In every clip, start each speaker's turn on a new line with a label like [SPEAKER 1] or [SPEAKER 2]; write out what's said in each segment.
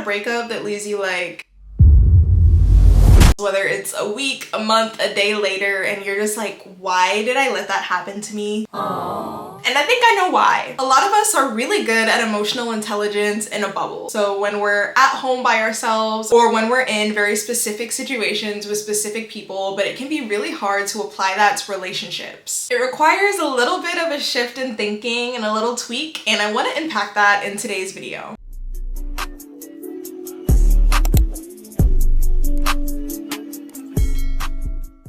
[SPEAKER 1] a breakup that leaves you like, whether it's a week, a month, a day later, and you're just like, why did I let that happen to me? Aww. And I think I know why. A lot of us are really good at emotional intelligence in a bubble. So when we're at home by ourselves, or when we're in very specific situations with specific people, but it can be really hard to apply that to relationships. It requires a little bit of a shift in thinking and a little tweak, and I want to unpack that in today's video.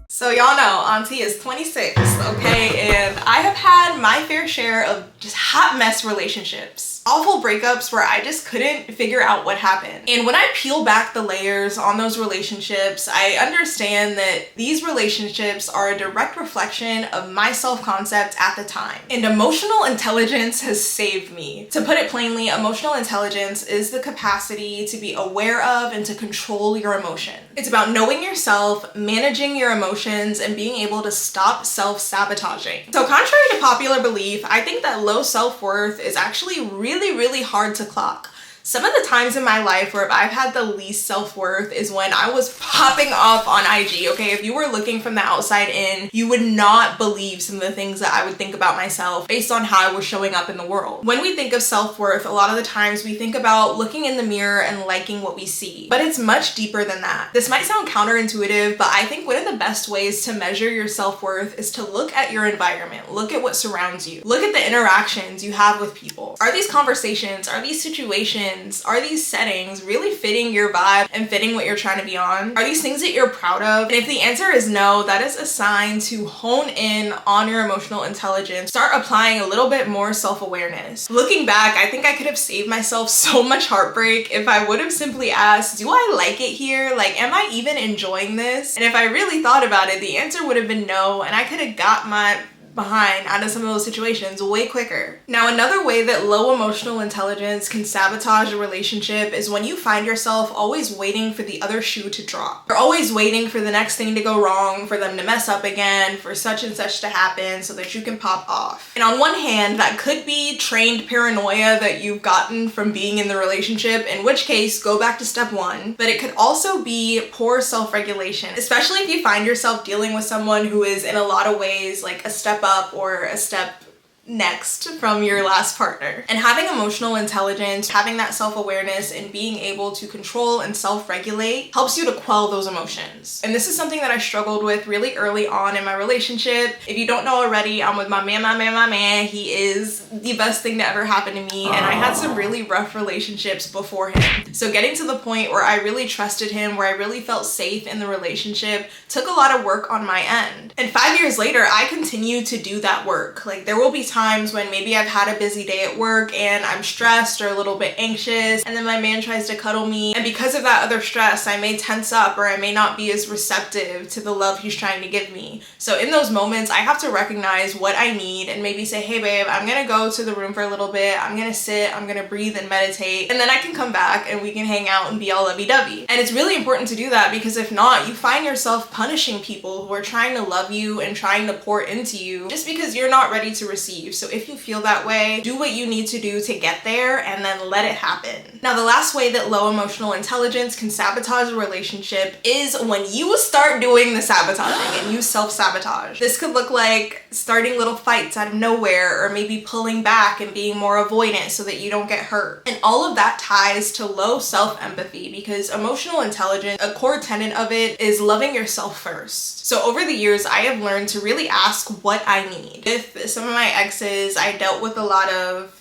[SPEAKER 1] So y'all know Auntie is 26, okay? And I have had my fair share of just hot mess relationships. Awful breakups where I just couldn't figure out what happened. And when I peel back the layers on those relationships, I understand that these relationships are a direct reflection of my self-concept at the time. And emotional intelligence has saved me. To put it plainly, emotional intelligence is the capacity to be aware of and to control your emotion. It's about knowing yourself, managing your emotions, and being able to stop self-sabotaging. So contrary to popular belief, I think that low self-worth is actually really hard to clock. Some of the times in my life where I've had the least self-worth is when I was popping off on IG, okay? If you were looking from the outside in, you would not believe some of the things that I would think about myself based on how I was showing up in the world. When we think of self-worth, a lot of the times we think about looking in the mirror and liking what we see, but it's much deeper than that. This might sound counterintuitive, but I think one of the best ways to measure your self-worth is to look at your environment, look at what surrounds you, look at the interactions you have with people. Are these conversations, are these situations, are these settings really fitting your vibe and fitting what you're trying to be on? Are these things that you're proud of? And if the answer is no, that is a sign to hone in on your emotional intelligence. Start applying a little bit more self-awareness. Looking back, I think I could have saved myself so much heartbreak if I would have simply asked, do I like it here? Like, am I even enjoying this? And if I really thought about it, the answer would have been no, and I could have got my behind out of some of those situations way quicker. Now, another way that low emotional intelligence can sabotage a relationship is when you find yourself always waiting for the other shoe to drop. You're always waiting for the next thing to go wrong, for them to mess up again, for such and such to happen so that you can pop off. And on one hand, that could be trained paranoia that you've gotten from being in the relationship, in which case, go back to step one. But it could also be poor self-regulation, especially if you find yourself dealing with someone who is in a lot of ways like a step up or a step next from your last partner. And having emotional intelligence, having that self-awareness and being able to control and self-regulate helps you to quell those emotions. And this is something that I struggled with really early on in my relationship. If you don't know already, I'm with my man. He is the best thing that ever happened to me, and I had some really rough relationships before him. So getting to the point where I really trusted him, where I really felt safe in the relationship, took a lot of work on my end. And 5 years later, I continue to do that work. Like, there will be times when maybe I've had a busy day at work and I'm stressed or a little bit anxious, and then my man tries to cuddle me, and because of that other stress, I may tense up or I may not be as receptive to the love he's trying to give me. So in those moments, I have to recognize what I need and maybe say, hey babe, I'm gonna go to the room for a little bit, I'm gonna sit, I'm gonna breathe and meditate, and then I can come back and we can hang out and be all lovey-dovey. And it's really important to do that, because if not, you find yourself punishing people who are trying to love you and trying to pour into you just because you're not ready to receive. So if you feel that way, do what you need to do to get there and then let it happen. Now, the last way that low emotional intelligence can sabotage a relationship is when you start doing the sabotaging and you self-sabotage. This could look like starting little fights out of nowhere, or maybe pulling back and being more avoidant so that you don't get hurt. And all of that ties to low self-empathy, because emotional intelligence, a core tenet of it is loving yourself first. So over the years, I have learned to really ask what I need. With some of my exes, I dealt with a lot of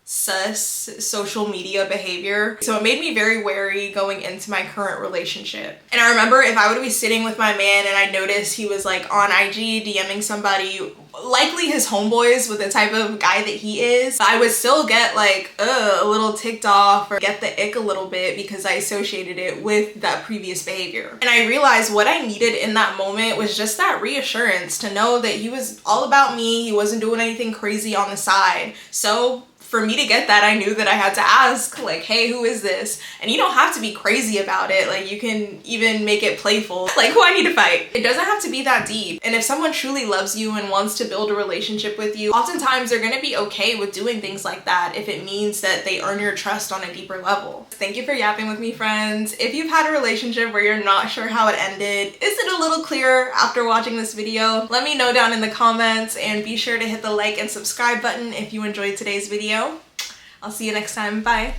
[SPEAKER 1] sus social media behavior. So it made me very wary going into my current relationship. And I remember if I would be sitting with my man and I noticed he was like on IG DMing somebody, likely his homeboys with the type of guy that he is, I would still get like a little ticked off or get the ick a little bit because I associated it with that previous behavior. And I realized what I needed in that moment was just that reassurance to know that he was all about me, he wasn't doing anything crazy on the side. So for me to get that, I knew that I had to ask, like, hey, who is this? And you don't have to be crazy about it. Like, you can even make it playful. Like, who I need to fight. It doesn't have to be that deep. And if someone truly loves you and wants to build a relationship with you, oftentimes they're gonna be okay with doing things like that if it means that they earn your trust on a deeper level. Thank you for yapping with me, friends. If you've had a relationship where you're not sure how it ended, is it a little clearer after watching this video? Let me know down in the comments, and be sure to hit the like and subscribe button if you enjoyed today's video. I'll see you next time. Bye.